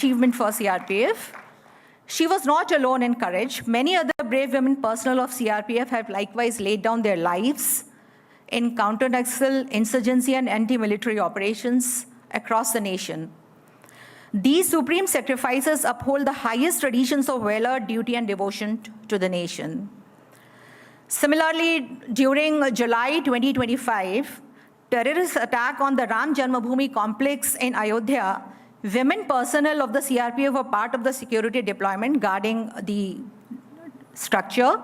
achievement for CRPF. She was not alone in courage. Many other brave women personnel of CRPF have likewise laid down their lives in counter-Naxal, insurgency, and anti-military operations across the nation. These supreme sacrifices uphold the highest traditions of valor, duty, and devotion to the nation. Similarly, during July 2025, terrorist attack on the Ram Janmabhoomi complex in Ayodhya, women personnel of the CRPF were part of the security deployment guarding the structure.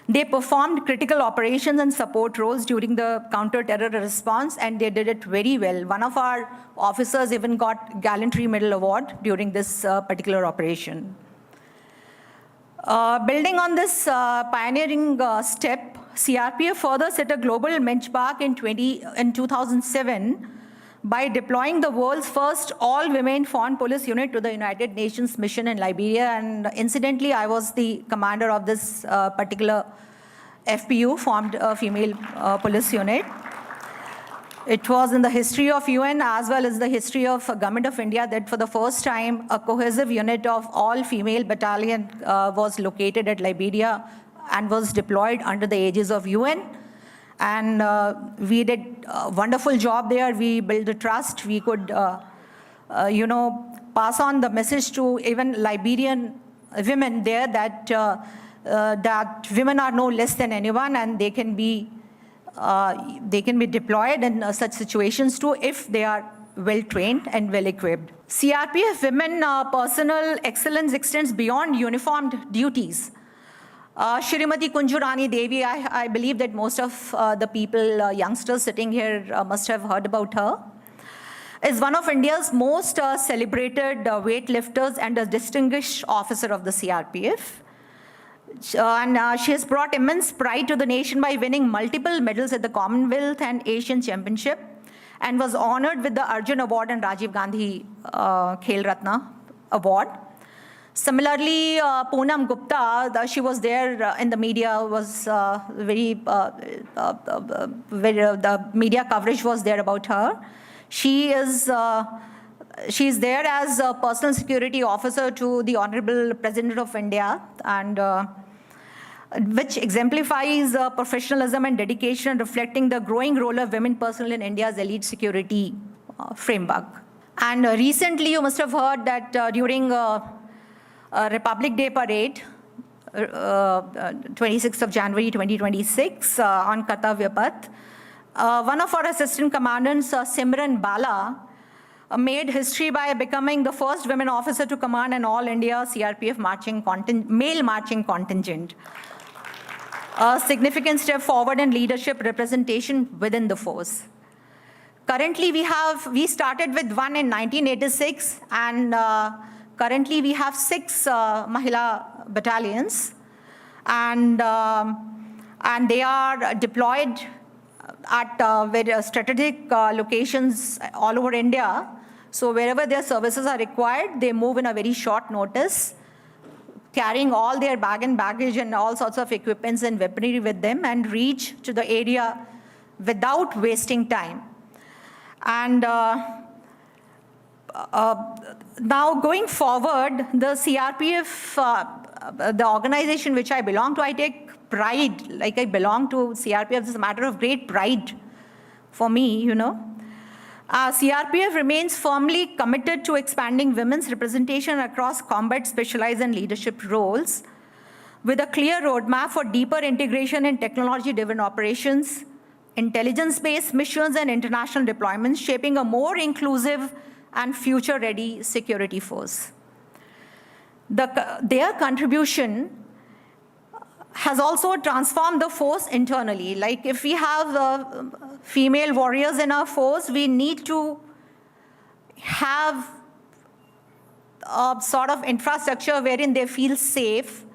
They performed critical operations and support roles during the counter-terror response, and they did it very well. One of our officers even got Gallantry Medal Award during this particular operation. Building on this pioneering step, CRPF further set a global benchmark in 2007 by deploying the world's first all-women foreign police unit to the United Nations mission in Liberia. And incidentally, I was the commander of this particular FPU, formed a female police unit. It was in the history of UN as well as the history of Government of India that for the first time, a cohesive unit of all-female battalion was located at Liberia and was deployed under the aegis of UN. And we did a wonderful job there. We built the trust. We could, pass on the message to even Liberian women there that that women are no less than anyone, and they can be deployed in such situations too if they are well trained and well equipped. CRPF women personal excellence extends beyond uniformed duties. Shrimati Kunjurani Devi, I believe that most of the people, youngsters sitting here must have heard about her, is one of India's most celebrated weightlifters and a distinguished officer of the CRPF. And she has brought immense pride to the nation by winning multiple medals at the Commonwealth and Asian Championship, and was honored with the Arjun Award and Rajiv Gandhi Khel Ratna Award. Similarly, Poonam Gupta, she was there in the media, was the media coverage was there about her. She's there as a personal security officer to the Honorable President of India, and which exemplifies professionalism and dedication, reflecting the growing role of women personnel in India's elite security framework. And recently, you must have heard that during Republic Day parade, 26th of January 2026, on Kartavya Path, one of our assistant commandants, Simran Bala, made history by becoming the first women officer to command an all-India CRPF male marching contingent. A significant step forward in leadership representation within the force. Currently, we started with one in 1986, and currently we have 6 Mahila battalions, and they are deployed at very strategic locations all over India. So wherever their services are required, they move in a very short notice, carrying all their bag and baggage and all sorts of equipments and weaponry with them, and reach to the area without wasting time. And now going forward, the CRPF, the organization which I belong to, I take pride, like I belong to CRPF. This is a matter of great pride for me, CRPF remains firmly committed to expanding women's representation across combat, specialized, and leadership roles, with a clear roadmap for deeper integration in technology-driven operations, intelligence-based missions, and international deployments, shaping a more inclusive and future-ready security force. Their contribution has also transformed the force internally. Like if we have female warriors in our force, we need to have a sort of infrastructure wherein they feel safe,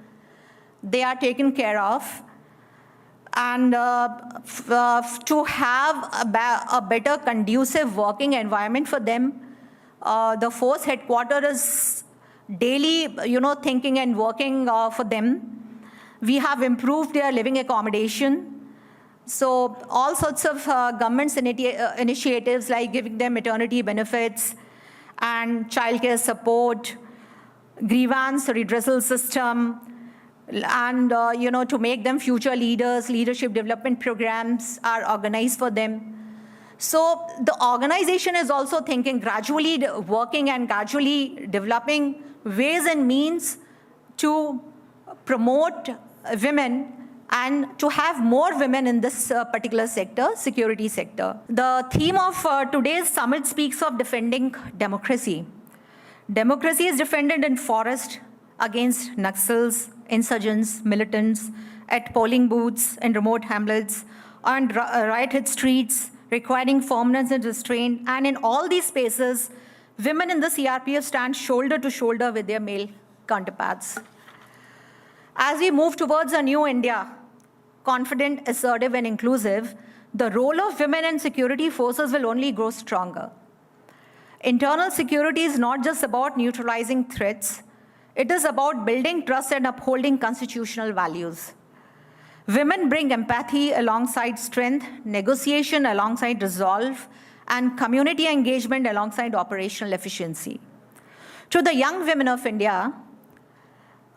they are taken care of, and to have a better conducive working environment for them. The force headquarters is daily, thinking and working for them. We have improved their living accommodation. So all sorts of government's initiatives like giving them maternity benefits and childcare support, grievance redressal system, and to make them future leaders, leadership development programs are organized for them. So the organization is also thinking, gradually working and gradually developing ways and means to promote women and to have more women in this particular sector, security sector. The theme of today's summit speaks of defending democracy. Democracy is defended in forest against Naxals, insurgents, militants, at polling booths in remote hamlets, on riot-hit streets, requiring firmness and restraint. And in all these spaces, women in the CRPF stand shoulder to shoulder with their male counterparts. As we move towards a new India, confident, assertive, and inclusive, the role of women in security forces will only grow stronger. Internal security is not just about neutralizing threats, it is about building trust and upholding constitutional values. Women bring empathy alongside strength, negotiation alongside resolve, and community engagement alongside operational efficiency. To the young women of India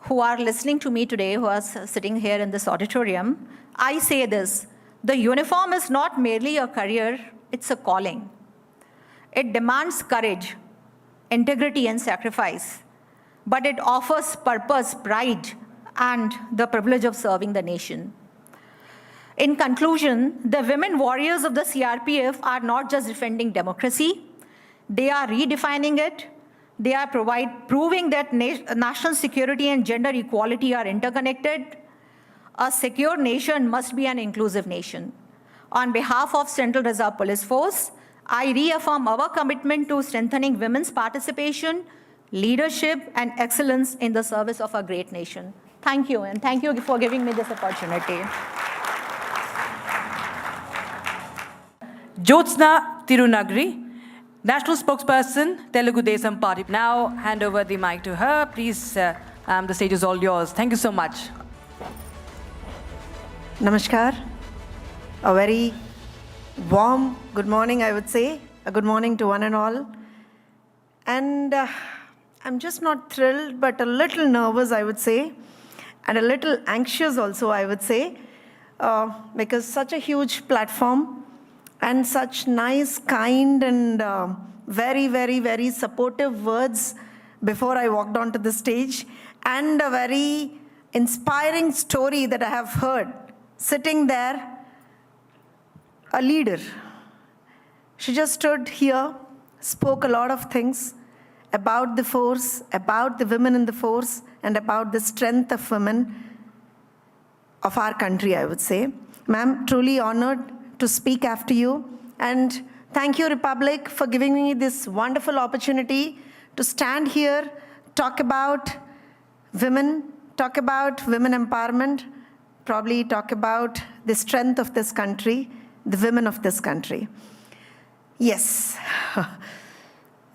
who are listening to me today, who are sitting here in this auditorium, I say this: the uniform is not merely a career, it's a calling. It demands courage, integrity, and sacrifice, but it offers purpose, pride, and the privilege of serving the nation. In conclusion, the women warriors of the CRPF are not just defending democracy, they are redefining it. They are proving that national security and gender equality are interconnected. A secure nation must be an inclusive nation. On behalf of Central Reserve Police Force, I reaffirm our commitment to strengthening women's participation, leadership, and excellence in the service of a great nation. Thank you, and thank you for giving me this opportunity. Jyothsna Tirunagari, National Spokesperson, Telugu Desam Party. Now hand over the mic to her. Please, the stage is all yours. Thank you so much. Namaskar. A very warm good morning, I would say. A good morning to one and all. And I'm just not thrilled, but a little nervous, I would say, and a little anxious also, I would say, because such a huge platform and such nice, kind, and very, very, very supportive words before I walked onto the stage, and a very inspiring story that I have heard sitting there. A leader. She just stood here, spoke a lot of things about the force, about the women in the force, and about the strength of women of our country, I would say. Ma'am, truly honored to speak after you. And thank you, Republic, for giving me this wonderful opportunity to stand here, talk about women empowerment, probably talk about the strength of this country, the women of this country. Yes.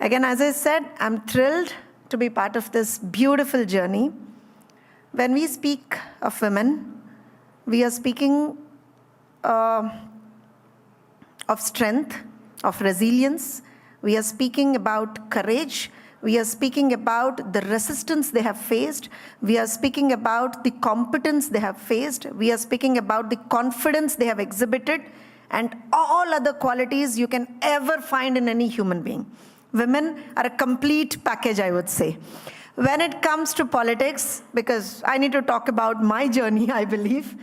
Again, as I said, I'm thrilled to be part of this beautiful journey. When we speak of women, we are speaking of strength, of resilience. We are speaking about courage. We are speaking about the resistance they have faced. We are speaking about the competence they have faced. We are speaking about the confidence they have exhibited, and all other qualities you can ever find in any human being. Women are a complete package, I would say. When it comes to politics, because I need to talk about my journey, I believe.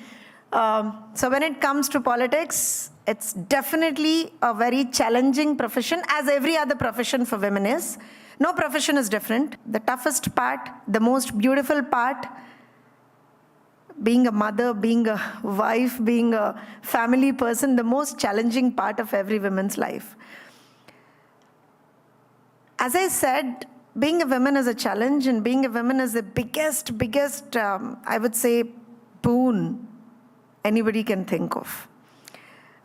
So when it comes to politics, it's definitely a very challenging profession, as every other profession for women is. No profession is different. The toughest part, the most beautiful part, being a mother, being a wife, being a family person, the most challenging part of every woman's life. As I said, being a woman is a challenge, and being a woman is the biggest, I would say, boon anybody can think of.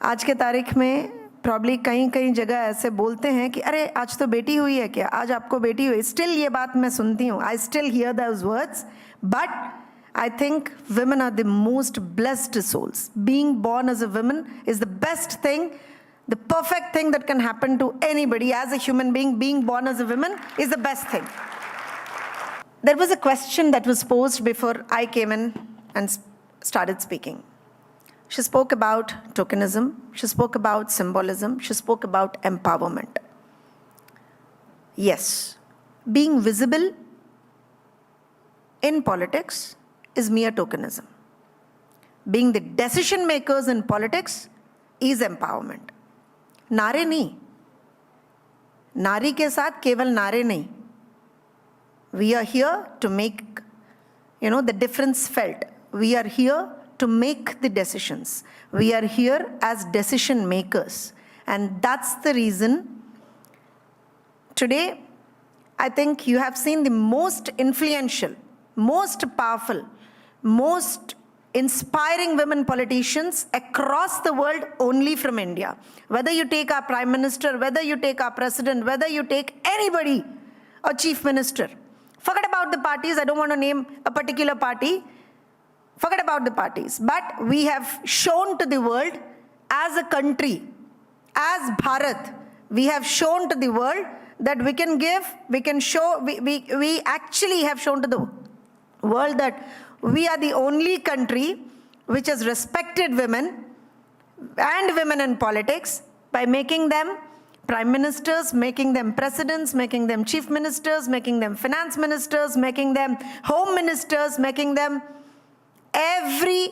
आज के तारीख में probably कई जगह ऐसे बोलते हैं कि अरे आज तो बेटी हुई है क्या, आज आपको बेटी हुई. स्टिल ये बात मैं सुनती हूँ. I still hear those words, but I think women are the most blessed souls. Being born as a woman is the best thing The perfect thing that can happen to anybody as a human being born as a woman, is the best thing. There was a question that was posed before I came in and started speaking. She spoke about tokenism, she spoke about symbolism, she spoke about empowerment. Yes, being visible in politics is mere tokenism. Being the decision makers in politics is empowerment. नारे नहीं, नारी के साथ केवल नारे नहीं. We are here to make, the difference felt. We are here to make the decisions. We are here as decision makers. And that's the reason today, I think you have seen the most influential, most powerful, most inspiring women politicians across the world only from India. Whether you take our Prime Minister, whether you take our President, whether you take anybody, or Chief Minister. Forget about the parties, I don't want to name a particular party. Forget about the parties. But we have shown to the world as a country, as Bharat, we have shown to the world that we can give, we can show, we actually have shown to the world that we are the only country which has respected women and women in politics by making them prime ministers, making them presidents, making them chief ministers, making them finance ministers, making them home ministers, making them every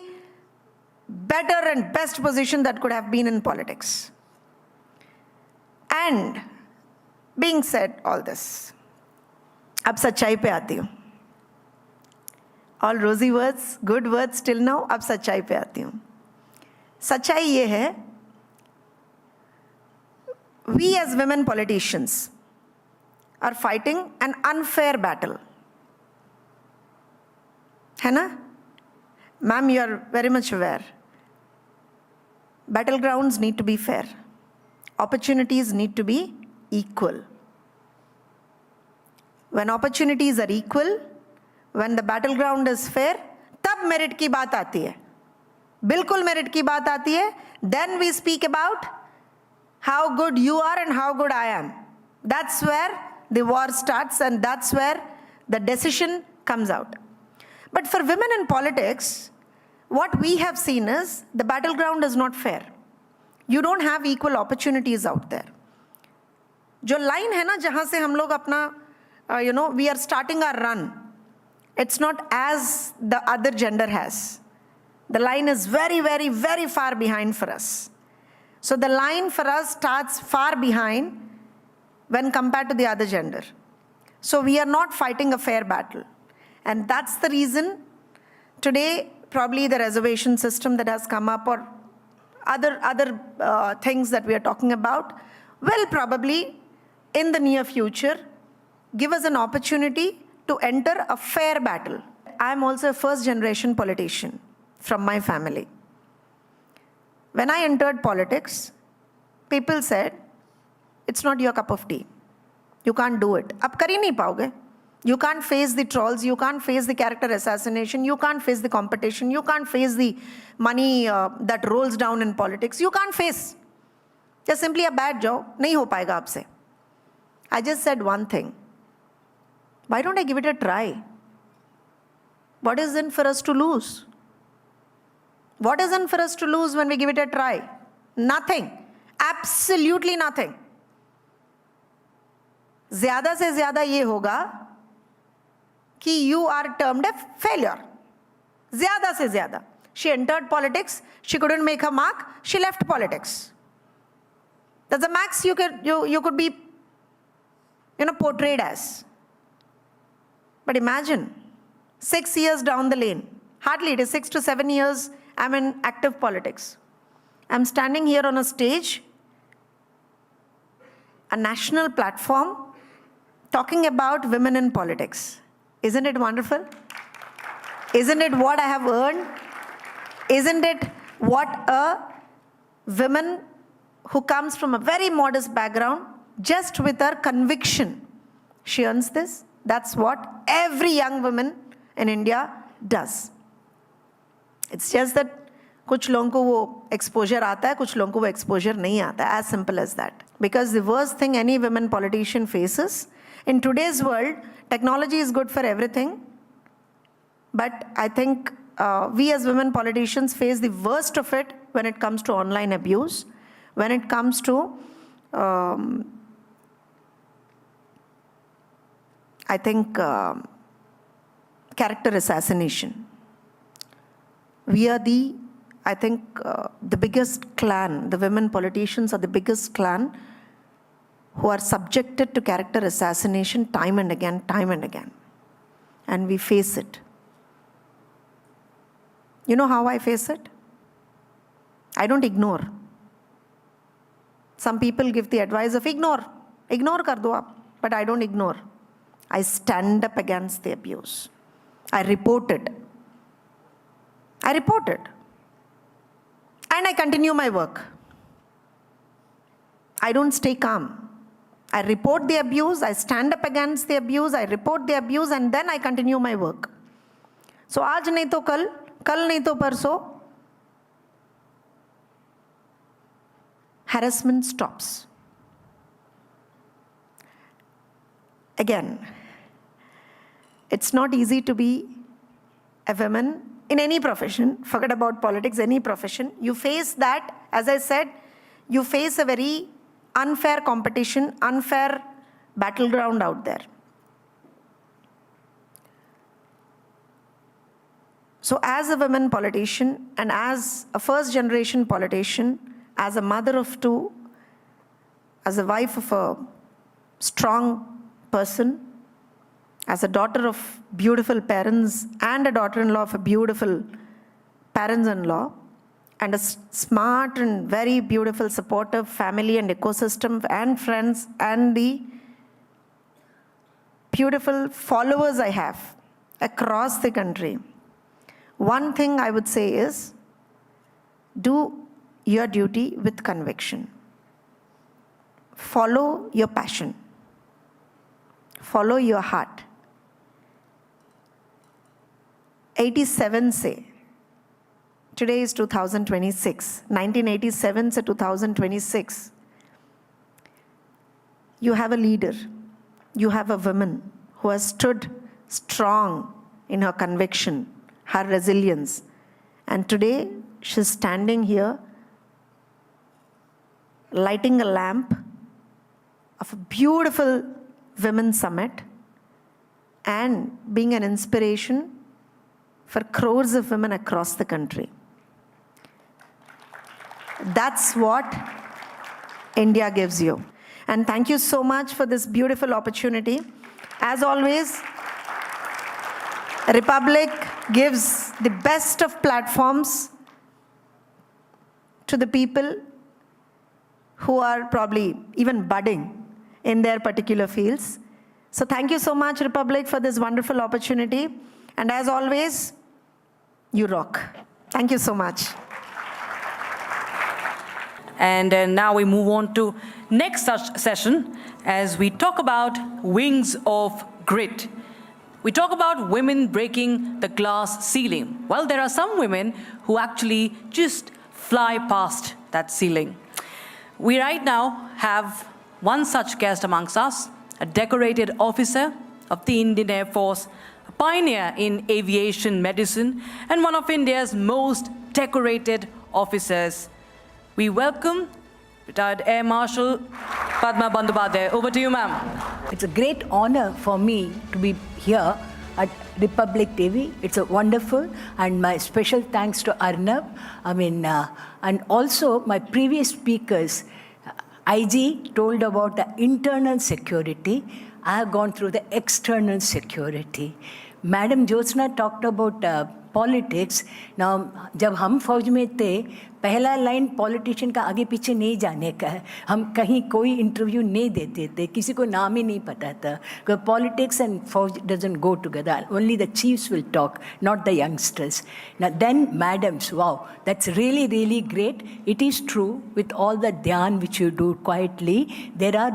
better and best position that could have been in politics. And being said all this, अब सच्चाई पे आती हूँ. All rosy words, good words till now, अब सच्चाई पे आती हूँ. सच्चाई ये है, we as women politicians are fighting an unfair battle. है ना? Ma'am, you are very much aware. Battlegrounds need to be fair. Opportunities need to be equal. When opportunities are equal, when the battleground is fair, तब merit की बात आती है. बिल्कुल merit की बात आती है. Then we speak about how good you are and how good I am. That's where the war starts and that's where the decision comes out. But for women in politics, what we have seen is the battleground is not fair. You don't have equal opportunities out there. जो line है ना जहाँ से हम लोग अपना, we are starting our run. It's not as the other gender has. The line is very, very, very far behind for us. So the line for us starts far behind when compared to the other gender. So we are not fighting a fair battle. And that's the reason today probably the reservation system that has come up or other things that we are talking about will probably in the near future give us an opportunity to enter a fair battle. I'm also a first generation politician from my family. When I entered politics, people said, it's not your cup of tea. You can't do it. Ab kar hi nahi paoge. You can't face the trolls, you can't face the character assassination, you can't face the competition, you can't face the money that rolls down in politics. You can't face. Just simply a bad job. Nahi ho paega aapse. I just said one thing. Why don't I give it a try? What is in for us to lose? What is in for us to lose when we give it a try? Nothing. Absolutely nothing. ज़्यादा से ज़्यादा ये होगा कि you are termed a failure. ज़्यादा से ज़्यादा. She entered politics, she couldn't make her mark, she left politics. That's the max you could be, portrayed as. But imagine, 6 years down the lane, hardly it is 6 to 7 years, I'm in active politics. I'm standing here on a stage, a national platform, talking about women in politics. Isn't it wonderful? Isn't it what I have earned? Isn't it what a woman who comes from a very modest background, just with her conviction, she earns this? That's what every young woman in India does. It's just that कुछ लोगों को वो exposure आता है, कुछ लोगों को वो एक्सपोजर नहीं आता है. As simple as that. Because the worst thing any women politician faces, in today's world, technology is good for everything. But I think we as women politicians face the worst of it when it comes to online abuse, when it comes to, I think, character assassination. We are I think, the biggest clan, the women politicians are the biggest clan who are subjected to character assassination time and again, time and again. And we face it. You know how I face it? I don't ignore. Some people give the advice of ignore. Ignore kar do aap. But I don't ignore. I stand up against the abuse. I report it. I report it. And I continue my work. I don't stay calm. I report the abuse, I stand up against the abuse, I report the abuse, and then I continue my work. So, aaj nahi to kal nahi to parso, harassment stops. Again, it's not easy to be a woman in any profession, forget about politics, any profession. You face that, as I said, you face a very unfair competition, unfair battleground out there. So as a women politician and as a first generation politician, as a mother of two, as a wife of a strong person, as a daughter of beautiful parents and a daughter-in-law of a beautiful parents-in-law, and a smart and very beautiful supportive family and ecosystem and friends and the beautiful followers I have across the country, one thing I would say is, do your duty with conviction. Follow your passion. Follow your heart. 87 se, today is 2026, 1987 se 2026, you have a leader, you have a woman who has stood strong in her conviction, her resilience, and today she's standing here lighting a lamp of a beautiful women's summit and being an inspiration for crores of women across the country. That's what India gives you. And thank you so much for this beautiful opportunity. As always, Republic gives the best of platforms to the people who are probably even budding in their particular fields. So thank you so much, Republic, for this wonderful opportunity. And as always, you rock. Thank you so much. And now we move on to next such session as we talk about wings of grit. We talk about women breaking the glass ceiling. Well, there are some women who actually just fly past that ceiling. We right now have one such guest amongst us, a decorated officer of the Indian Air Force, a pioneer in aviation medicine, and one of India's most decorated officers. We welcome retired Air Marshal Padma Bandopdhyay. Over to you, ma'am. It's a great honor for me to be here at Republic TV. It's a wonderful, and my special thanks to Arnab. And also my previous speakers. IG told about the internal security. I have gone through the external security. Madam Jyothsna talked about politics. Now, जब हम फौज में थे, पहला line politician का आगे पीछे नहीं जाने का है. हम कहीं कोई इंटरव्यू नहीं देते थे, किसी को नाम ही नहीं पता था. Politics and फौज doesn't go together. Only the chiefs will talk, not the youngsters. Now then, madams, wow, that's really, really great. It is true, with all the dhyan which you do quietly, there are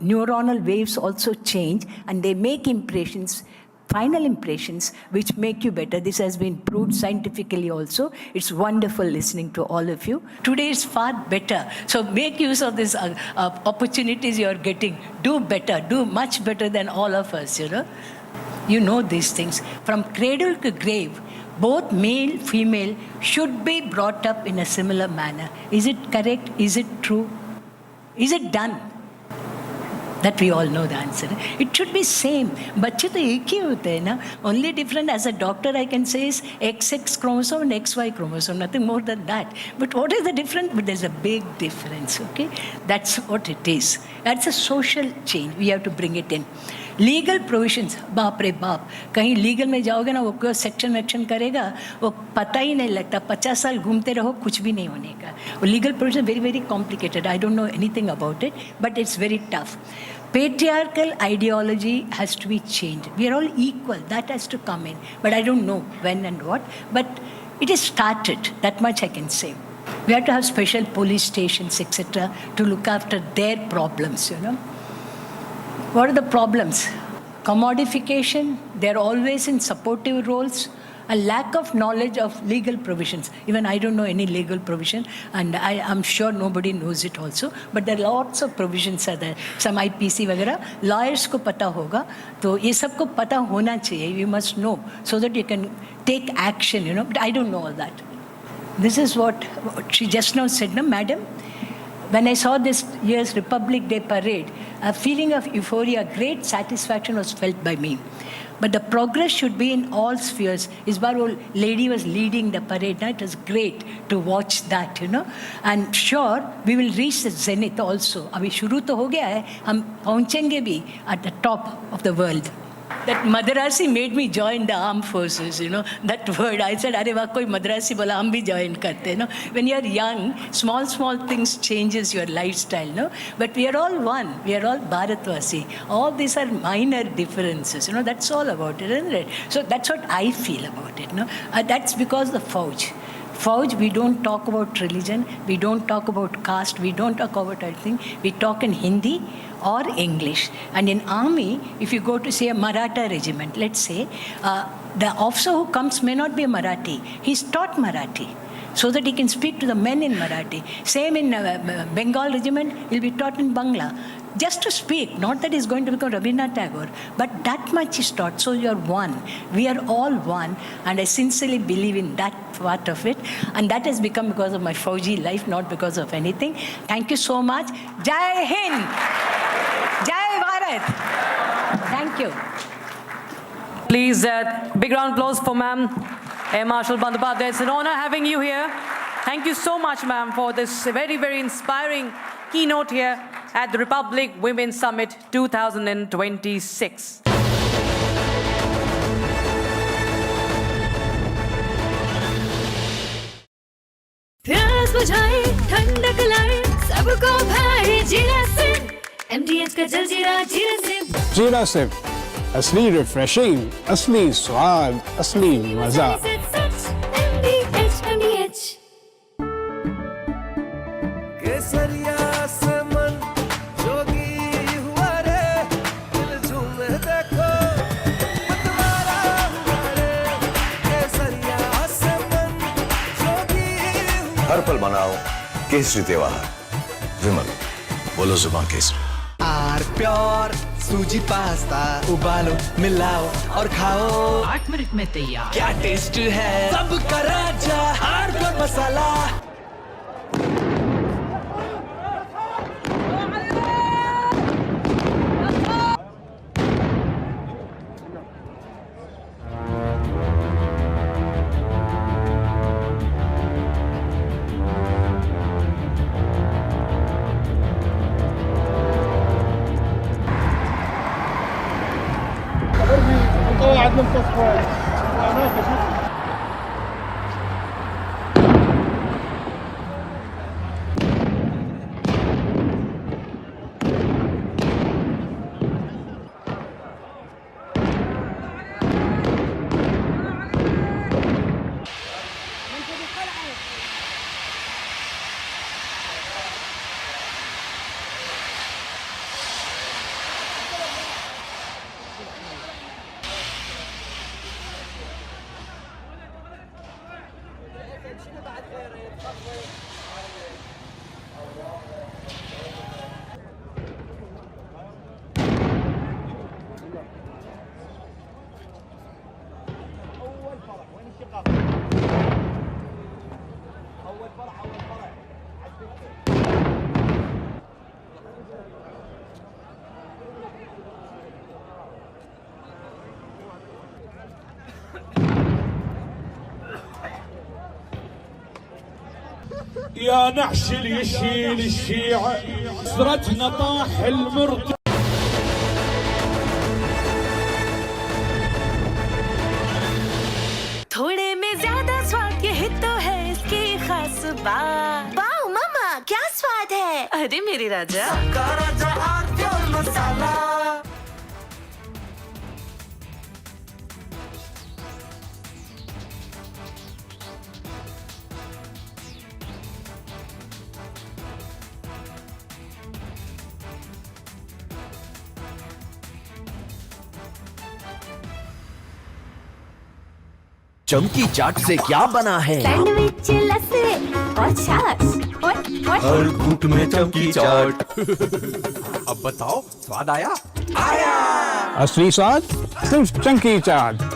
neuronal waves also change, and they make impressions final impressions which make you better. This has been proved scientifically also. It's wonderful listening to all of you. Today is far better. So make use of these opportunities you're getting. Do better, do much better than all of us, you know. You know these things. From cradle to grave, both male, female should be brought up in a similar manner. Is it correct? Is it true? Is it done? That we all know the answer. It should be same. बच्चे तो एक ही होते हैं ना. Only different as a doctor I can say is XX chromosome and XY chromosome. Nothing more than that. But what is the difference? But there's a big difference. Okay, that's what it is. That's a social change. We have to bring it in. Legal provisions, बाप रे बाप, कहीं legal में जाओगे ना, वो कोई section वेक्शन करेगा, वो पता ही नहीं लगता. 50 साल घूमते रहो, कुछ भी नहीं होने का. वो legal provision very very complicated. I don't know anything about it, but it's very tough. Patriarchal ideology has to be changed. We are all equal. That has to come in. But I don't know when and what. But it is started. That much I can say. We have to have special police stations, etc., to look after their problems, you know. What are the problems? Commodification. They're always in supportive roles. A lack of knowledge of legal provisions. Even I don't know any legal provision, and I'm sure nobody knows it also. But there are lots of provisions are there. Some IPC वगैरह. Lawyers को पता होगा, तो ये सबको पता होना चाहिए. You must know so that you can take action. You know, but I don't know all that. This is what she just now said, no, madam. When I saw this year's Republic Day parade, a feeling of euphoria, great satisfaction was felt by me. But the progress should be in all spheres. This old lady was leading the parade. Now it was great to watch that, you know. And sure, we will reach the zenith also. Abhi shuru to ho gaya hai. Hum pahunchenge bhi at the top of the world. That Madrasi made me join the armed forces, you know. That word, I said, "Arey wah, koi Madrasi bola, hum bhi join karte," you know. When you are young, small things changes your lifestyle, no. But we are all one. We are all Bharatvasi. All these are minor differences, you know. That's all about it, isn't it? So that's what I feel about it, no. That's because the Fauj. Fauj, we don't talk about religion, we don't talk about caste, we don't talk about anything. We talk in Hindi or English. And in army, if you go to say a Maratha regiment, let's say, the officer who comes may not be a Marathi. He's taught Marathi so that he can speak to the men in Marathi. Same in Bengal regiment, he'll be taught in Bangla. Just to speak, not that he's going to become Rabindranath Tagore, but that much is taught. So you're one. We are all one, and I sincerely believe in that part of it. And that has become because of my Fauji life, not because of anything. Thank you so much. Jai Hind! Jai Bharat! Thank you. Please, big round of applause for Ma'am Air Marshal Bandopdhyay. It's an honor having you here. Thank you so much, ma'am, for this very, very inspiring keynote here at the Republic Women's Summit 2026. प्यास बुझाए ठंडक लाए सबको भाई जीरा SIP MDH का जलजीरा जीरा SIP जीरा सिप असली रिफ्रेशिंग असली स्वाद असली मजा MDH केसरिया से मन जोगी हुआ रे दिल झूमे देखो मतवारा हुआ रे केसरिया से मन जोगी हुआ हर पल मनाओ केसरी त्योहार विमल बोलो जुबान केसरी आर प्योर सूजी पास्ता उबालो मिलाओ और खाओ 8 मिनट में तैयार क्या टेस्ट है सबका राजा आर प्योर मसाला يا نعش اللي يشيل الشيعة سرتنا طاح المرت थोड़े में ज्यादा स्वाद यही तो है इसकी खास बात। वाओ मामा क्या स्वाद है। अरे मेरे राजा चमकी चाट से क्या बना है? सैंडविच लस्सी और छाछ और हर घूंट में चमकी चाट। अब बताओ स्वाद आया? असली स्वाद सिर्फ चंकी चाट।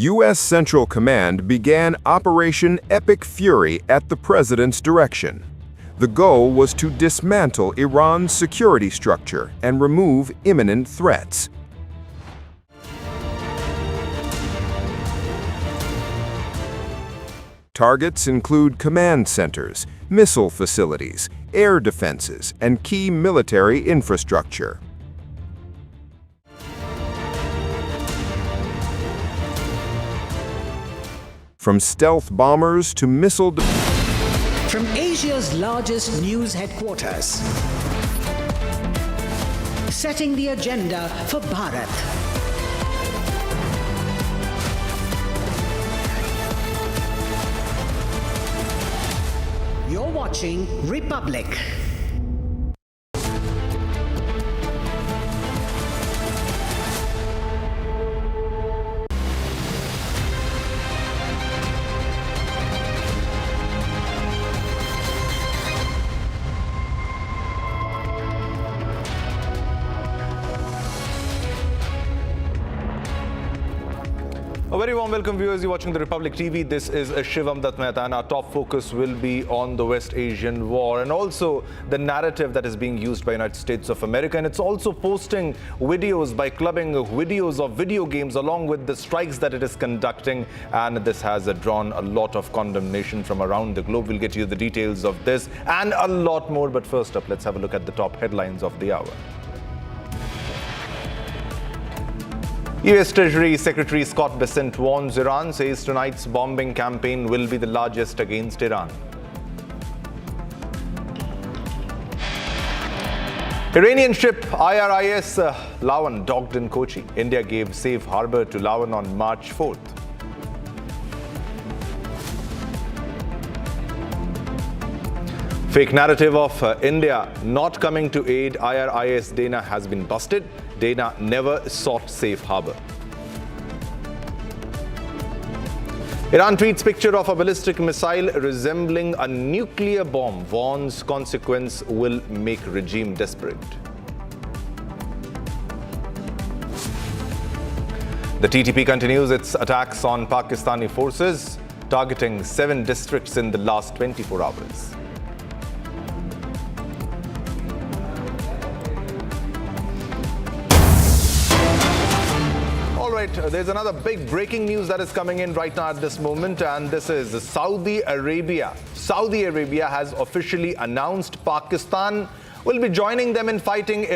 U.S. Central Command began Operation Epic Fury at the president's direction. The goal was to dismantle Iran's security structure and remove imminent threats. Targets include command centers, missile facilities, air defenses, and key military infrastructure. From stealth bombers to missile From Asia's largest news headquarters, setting the agenda for Bharat. You're watching Republic. A very warm welcome, viewers. You're watching the Republic TV. This is Shivam Dutt Mehta, and our top focus will be on the West Asian War and also the narrative that is being used by the United States of America. And it's also posting videos by clubbing videos of video games along with the strikes that it is conducting. And this has drawn a lot of condemnation from around the globe. We'll get you the details of this and a lot more. But first up, let's have a look at the top headlines of the hour. US Treasury Secretary Scott Bessent warns Iran, says tonight's bombing campaign will be the largest against Iran. Iranian ship IRIS Lawan docked in Kochi. India gave safe harbour to Lawan on March 4th. Fake narrative of India not coming to aid IRIS Dana has been busted. Dana never sought safe harbour. Iran tweets picture of a ballistic missile resembling a nuclear bomb, warns consequence will make regime desperate. The TTP continues its attacks on Pakistani forces, targeting 7 districts in the last 24 hours. There's another big breaking news that is coming in right now at this moment, and this is Saudi Arabia. Saudi Arabia has officially announced Pakistan will be joining them in fighting